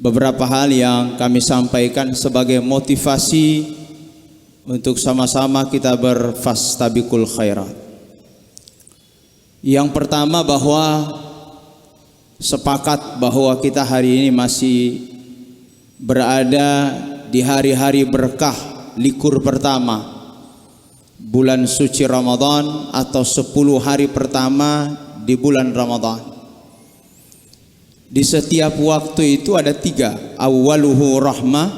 beberapa hal yang kami sampaikan sebagai motivasi untuk sama-sama kita berfastabiqul khairat. Yang pertama, bahwa sepakat bahwa kita hari ini masih berada di hari-hari berkah likur pertama bulan suci Ramadan atau 10 hari pertama di bulan Ramadan. Di setiap waktu itu ada 3. Awwaluhu rahmah.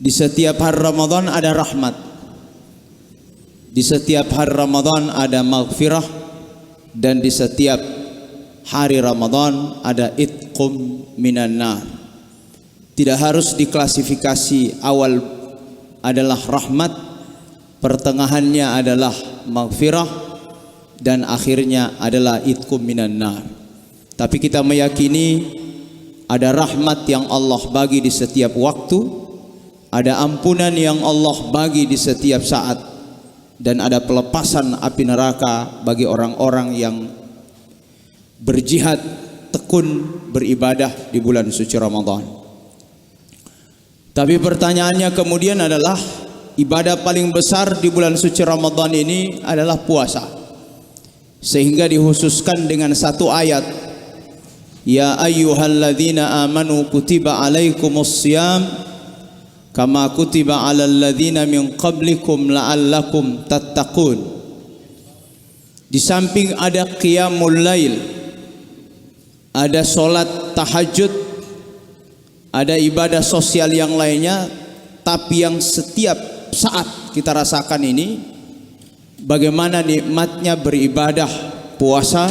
Di setiap hari Ramadan ada rahmat. Di setiap hari Ramadan ada maghfirah. Dan di setiap hari Ramadan ada itqum minan nar. Tidak harus diklasifikasi, awal adalah rahmat, pertengahannya adalah maghfirah, dan akhirnya adalah itqum minan nar. Tapi kita meyakini ada rahmat yang Allah bagi di setiap waktu, ada ampunan yang Allah bagi di setiap saat, dan ada pelepasan api neraka bagi orang-orang yang berjihad tekun beribadah di bulan suci Ramadan. Tapi pertanyaannya kemudian adalah, ibadah paling besar di bulan suci Ramadan ini adalah puasa, sehingga dikhususkan dengan satu ayat, ya ayyuhalladzina amanu kutiba alaikumus syiyam kama kutiba alal ladzina min qablikum la'allakum tattaqun. Di samping ada qiyamul lail, ada solat tahajud, ada ibadah sosial yang lainnya, tapi yang setiap saat kita rasakan ini, bagaimana nikmatnya beribadah puasa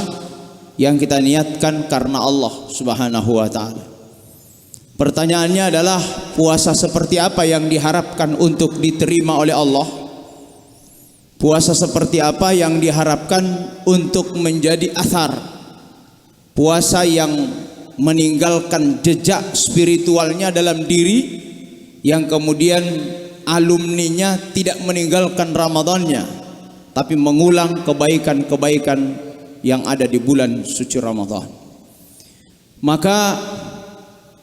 yang kita niatkan karena Allah Subhanahu wa ta'ala. Pertanyaannya adalah, puasa seperti apa yang diharapkan untuk diterima oleh Allah? Puasa seperti apa yang diharapkan untuk menjadi athar? Puasa yang meninggalkan jejak spiritualnya dalam diri, yang kemudian alumninya tidak meninggalkan Ramadannya, tapi mengulang kebaikan-kebaikan yang ada di bulan suci Ramadan. Maka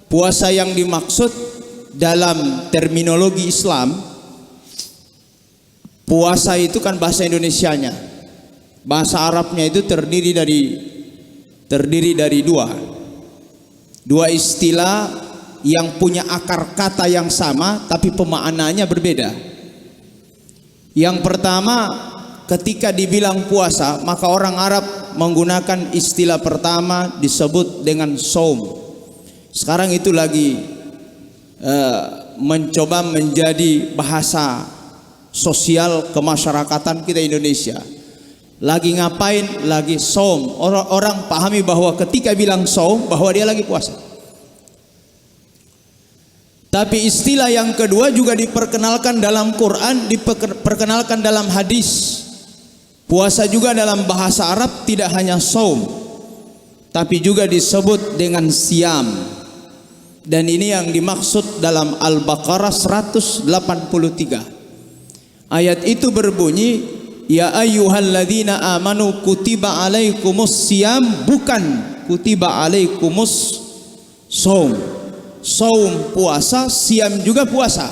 puasa yang dimaksud dalam terminologi Islam, puasa itu kan bahasa Indonesianya, bahasa Arabnya itu terdiri dari dua istilah yang punya akar kata yang sama tapi pemaknaannya berbeda. Yang pertama, ketika dibilang puasa, maka orang Arab menggunakan istilah pertama disebut dengan saum. Sekarang itu lagi mencoba menjadi bahasa sosial kemasyarakatan kita Indonesia. Lagi ngapain? Lagi saum. Orang pahami bahwa ketika bilang saum, bahwa dia lagi puasa. Tapi istilah yang kedua juga diperkenalkan dalam Quran, diperkenalkan dalam hadis. Puasa juga dalam bahasa Arab tidak hanya saum, tapi juga disebut dengan siam. Dan ini yang dimaksud dalam Al-Baqarah 183. Ayat itu berbunyi, ya ayyuhalladzina amanu kutiba alaikumus syiyam, bukan kutiba alaikumus shaum. Saum puasa, syiyam juga puasa.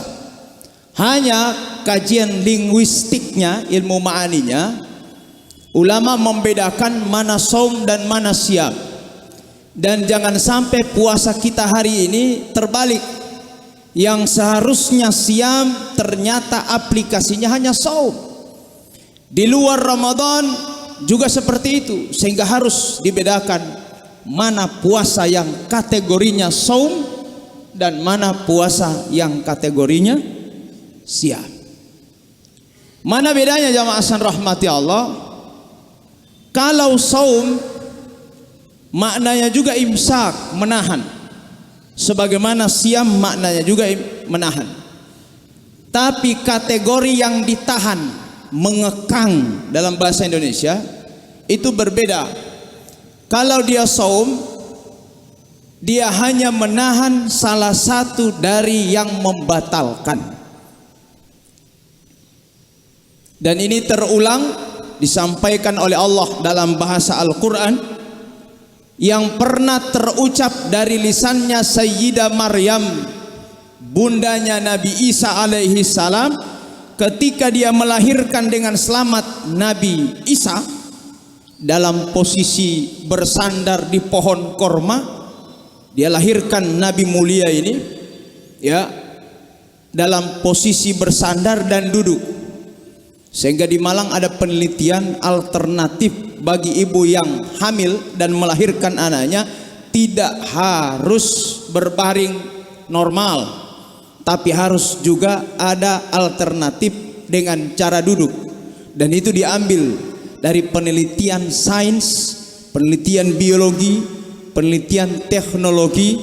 Hanya kajian linguistiknya, ilmu ma'aninya, ulama membedakan mana saum dan mana syiyam. Dan jangan sampai puasa kita hari ini terbalik, yang seharusnya syiyam ternyata aplikasinya hanya saum. Di luar Ramadan juga seperti itu, sehingga harus dibedakan mana puasa yang kategorinya saum dan mana puasa yang kategorinya syiyam. Mana bedanya jamaah san rahmati Allah? Kalau saum maknanya juga imsak, menahan, sebagaimana syiyam maknanya juga menahan. Tapi kategori yang ditahan, mengekang dalam bahasa Indonesia itu berbeda. Kalau dia saum, dia hanya menahan salah satu dari yang membatalkan. Dan ini terulang disampaikan oleh Allah dalam bahasa Al-Quran, yang pernah terucap dari lisannya Sayyidah Maryam, bundanya Nabi Isa alaihi salam, ketika dia melahirkan dengan selamat Nabi Isa dalam posisi bersandar di pohon korma. Dia lahirkan Nabi mulia ini ya dalam posisi bersandar dan duduk. Sehingga di Malang ada penelitian alternatif bagi ibu yang hamil dan melahirkan anaknya, tidak harus berbaring normal, tapi harus juga ada alternatif dengan cara duduk. Dan itu diambil dari penelitian sains, penelitian biologi, penelitian teknologi,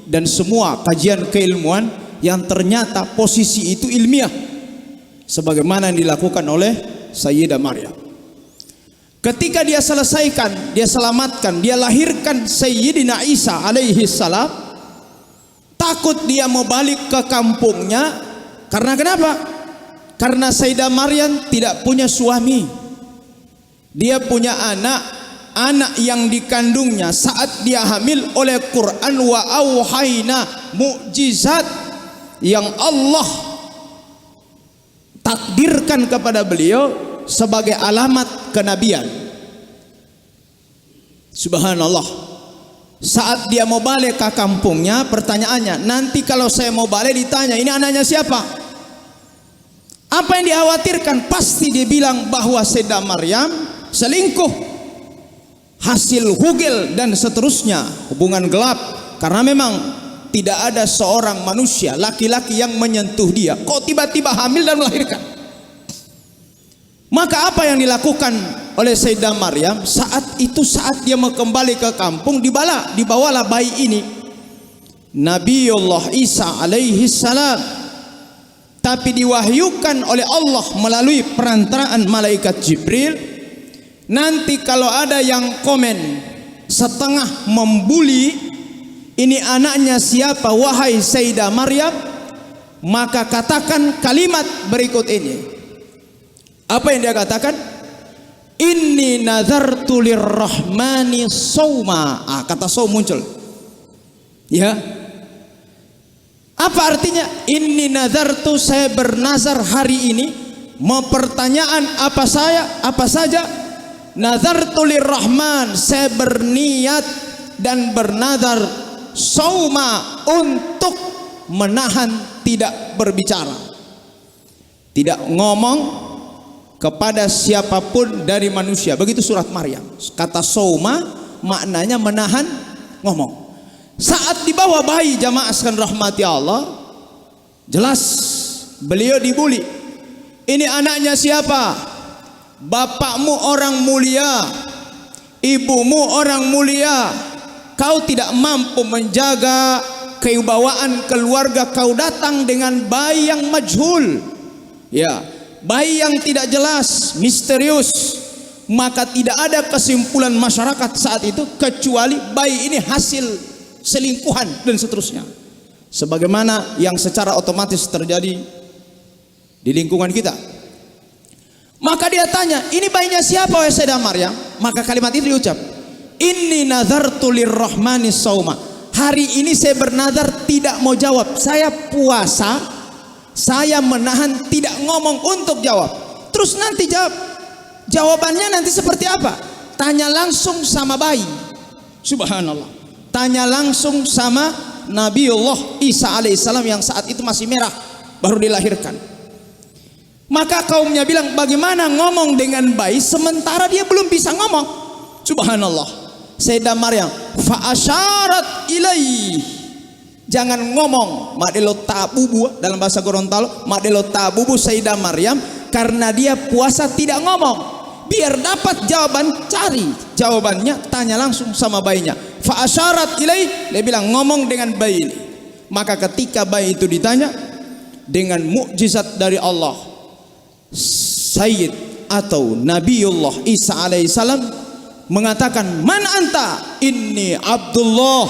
dan semua kajian keilmuan yang ternyata posisi itu ilmiah, sebagaimana yang dilakukan oleh Sayyidah Maryam. Ketika dia selesaikan, dia selamatkan, dia lahirkan Sayyidina Isa alaihi salam, takut dia mau balik ke kampungnya. Karena kenapa? Karena Sayyidah Maryam tidak punya suami. Dia punya anak yang dikandungnya saat dia hamil oleh Quran, wa auhayna, mukjizat yang Allah takdirkan kepada beliau sebagai alamat kenabian. Subhanallah. Saat dia mau balik ke kampungnya, pertanyaannya, nanti kalau saya mau balik ditanya, ini anaknya siapa? Apa yang dikhawatirkan? Pasti dia bilang bahwa Sayyidah Maryam selingkuh, hasil hugel dan seterusnya, hubungan gelap. Karena memang tidak ada seorang manusia laki-laki yang menyentuh dia, kok tiba-tiba hamil dan melahirkan. Maka apa yang dilakukan oleh Sayyidah Maryam saat itu, saat dia mau kembali ke kampung, dibawalah bayi ini, Nabiullah Isa alaihi salam, tapi diwahyukan oleh Allah melalui perantaraan malaikat Jibril. Nanti kalau ada yang komen setengah membuli, ini anaknya siapa wahai Sayyidah Maryam, maka katakan kalimat berikut ini. Apa yang dia katakan? Inni nazartu lirrahmani sauma. Kata saum muncul. Ya. Apa artinya? Inni nazartu, saya bernazar hari ini. Mau pertanyaan apa saja? Nazartu lirrahman, saya berniat dan bernazar sauma, untuk menahan tidak berbicara, tidak ngomong kepada siapapun dari manusia. Begitu surat Maryam. Kata sauma maknanya menahan ngomong. Saat dibawa bayi, jamaah sekalian rahmati Allah, jelas beliau dibuli. Ini anaknya siapa? Bapakmu orang mulia, ibumu orang mulia. Kau tidak mampu menjaga kewibawaan keluarga, kau datang dengan bayi yang majhul, ya, bayi yang tidak jelas, misterius. Maka tidak ada kesimpulan masyarakat saat itu kecuali bayi ini hasil selingkuhan dan seterusnya, sebagaimana yang secara otomatis terjadi di lingkungan kita. Maka dia tanya, ini bayinya siapa wahai Sayyidah Maryam? Maka kalimat itu diucap, inni nazartu lirrahmani sauma. Hari ini saya bernazar tidak mau jawab. Saya puasa, saya menahan tidak ngomong untuk jawab. Terus nanti jawabannya nanti seperti apa? Tanya langsung sama bayi. Subhanallah. Tanya langsung sama Nabiullah Isa alaihissalam yang saat itu masih merah, baru dilahirkan. Maka kaumnya bilang, bagaimana ngomong dengan bayi sementara dia belum bisa ngomong? Subhanallah. Sayyidah Maryam fa asyarat ilaihi, jangan ngomong, madelo tabubu dalam bahasa Gorontalo, madelo tabubu Sayyidah Maryam, karena dia puasa tidak ngomong. Biar dapat jawaban, cari jawabannya, tanya langsung sama bayinya. Fa asyarat ilaihi, dia bilang ngomong dengan bayi ini. Maka ketika bayi itu ditanya, dengan mukjizat dari Allah, Sayyid atau Nabiullah Isa alaihissalam mengatakan, man anta, inni Abdullah,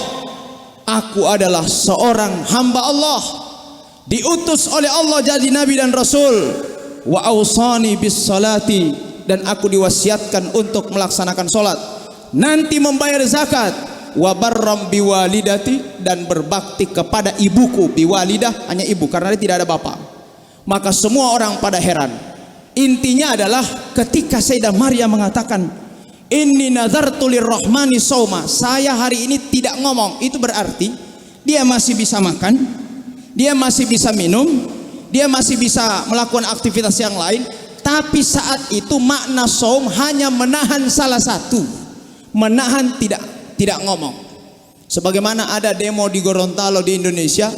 aku adalah seorang hamba Allah, diutus oleh Allah jadi nabi dan rasul. Wa awsani bis salati, dan aku diwasiatkan untuk melaksanakan solat, nanti membayar zakat. wa barram biwalidati, dan berbakti kepada ibuku. Biwalidah hanya ibu karena dia tidak ada bapak. Maka semua orang pada heran. Intinya adalah ketika Sayyidah Maryam mengatakan, inni nazartu lirrahmani shauma, saya hari ini tidak ngomong, itu berarti dia masih bisa makan, dia masih bisa minum, dia masih bisa melakukan aktivitas yang lain. Tapi saat itu makna shaum hanya menahan salah satu, menahan tidak ngomong. Sebagaimana ada demo di Gorontalo di Indonesia,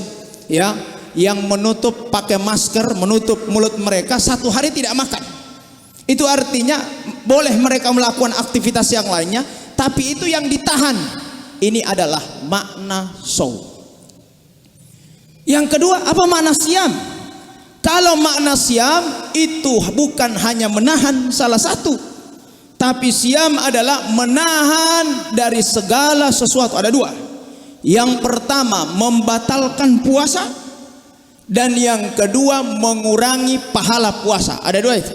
ya, yang menutup pakai masker, menutup mulut mereka, 1 hari tidak makan. Itu artinya boleh mereka melakukan aktivitas yang lainnya, tapi itu yang ditahan. Ini adalah makna shaum. Yang kedua, apa makna siam? Kalau makna siam itu bukan hanya menahan salah satu, tapi siam adalah menahan dari segala sesuatu. Ada 2. Yang pertama membatalkan puasa, dan yang kedua mengurangi pahala puasa. Ada 2 itu.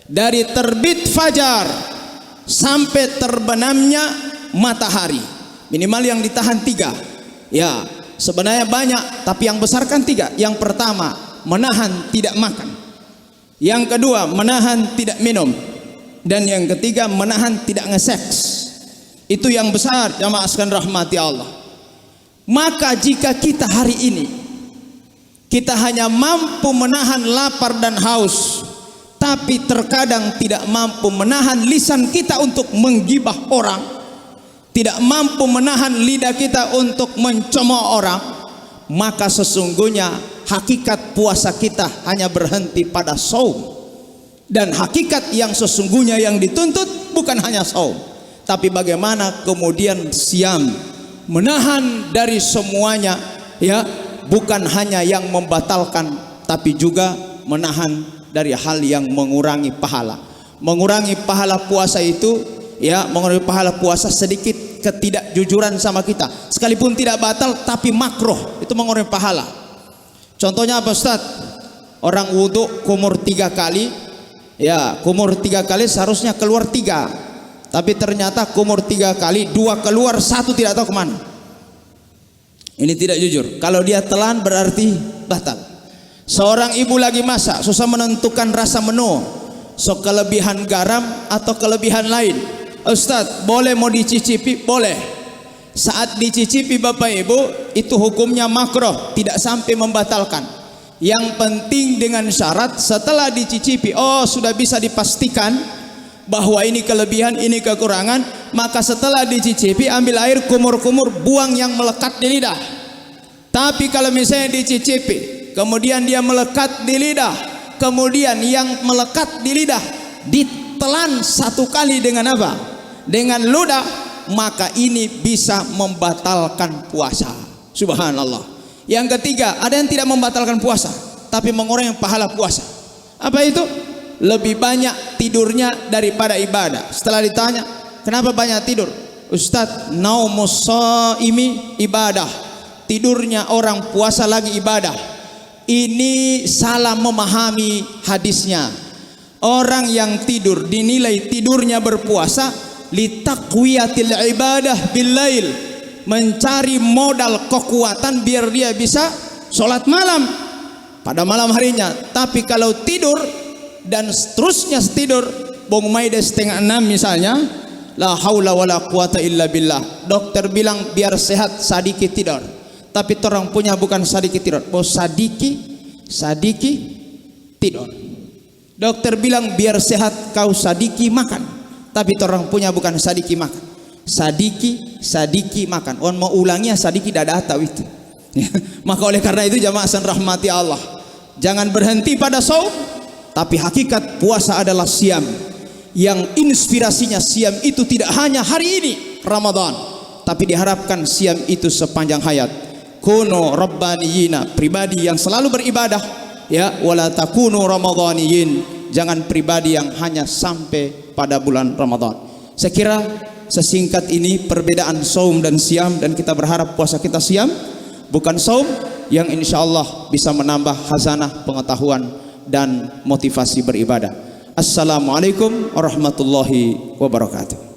Dari terbit fajar sampai terbenamnya matahari, minimal yang ditahan 3. Ya, sebenarnya banyak, tapi yang besar kan 3. Yang pertama menahan tidak makan, yang kedua menahan tidak minum, dan yang ketiga menahan tidak ngeseks. Itu yang besar, jamaah sekalian rahmati Allah. Maka jika kita hari ini kita hanya mampu menahan lapar dan haus, tapi terkadang tidak mampu menahan lisan kita untuk menggibah orang, tidak mampu menahan lidah kita untuk mencemooh orang, maka sesungguhnya hakikat puasa kita hanya berhenti pada shaum. Dan hakikat yang sesungguhnya yang dituntut bukan hanya shaum, tapi bagaimana kemudian siam, menahan dari semuanya, ya, bukan hanya yang membatalkan, tapi juga menahan dari hal yang mengurangi pahala. Mengurangi pahala puasa itu, ya, mengurangi pahala puasa sedikit ketidakjujuran sama kita, sekalipun tidak batal tapi makruh, itu mengurangi pahala. Contohnya apa Ustaz? Orang wudhu kumur 3 kali, ya, kumur 3 kali seharusnya keluar 3, tapi ternyata kumur 3 kali 2 keluar, 1 tidak tahu kemana. Ini tidak jujur. Kalau dia telan berarti batal. Seorang ibu lagi masak, susah menentukan rasa menu, so kelebihan garam atau kelebihan lain. Ustaz, boleh mau dicicipi? Boleh. Saat dicicipi Bapak Ibu, itu hukumnya makruh, tidak sampai membatalkan. Yang penting dengan syarat setelah dicicipi, oh sudah bisa dipastikan bahwa ini kelebihan, ini kekurangan, maka setelah dicicipi ambil air kumur-kumur, buang yang melekat di lidah. Tapi kalau misalnya dicicipi, kemudian dia melekat di lidah, kemudian yang melekat di lidah ditelan 1 kali dengan apa? Dengan ludah, maka ini bisa membatalkan puasa. Subhanallah. Yang ketiga, ada yang tidak membatalkan puasa, tapi mengurangi pahala puasa. Apa itu? Lebih banyak tidurnya daripada ibadah. Setelah ditanya, kenapa banyak tidur? Ustaz, naumus shaimi ibadah. Tidurnya orang puasa lagi ibadah. Ini salah memahami hadisnya. Orang yang tidur dinilai tidurnya berpuasa litaqwiyatil ibadah billail, mencari modal kekuatan biar dia bisa sholat malam pada malam harinya. Tapi kalau tidur dan seterusnya tidur, bong maida 5:30 misalnya, la haula wala quwata illa billah. Dokter bilang biar sehat sadiki tidur, tapi orang punya bukan sadiki tidur, bos sadiki tidur. Dokter bilang biar sehat kau sadiki makan, tapi orang punya bukan sadiki makan, sadiki makan. On mau ulangnya sadiki tidak tahu itu. Maka oleh karena itu jamaah san rahmati Allah, jangan berhenti pada shaum, tapi hakikat puasa adalah siam, yang inspirasinya siam itu tidak hanya hari ini Ramadan, tapi diharapkan siam itu sepanjang hayat. Kuno rabbaniyina, pribadi yang selalu beribadah, ya, wala takunu ramadhaniyin, jangan pribadi yang hanya sampai pada bulan Ramadan. Saya kira sesingkat ini perbedaan saum dan siam, dan kita berharap puasa kita siam bukan saum, yang insya Allah bisa menambah khazanah pengetahuan dan motivasi beribadah. Assalamualaikum warahmatullahi wabarakatuh.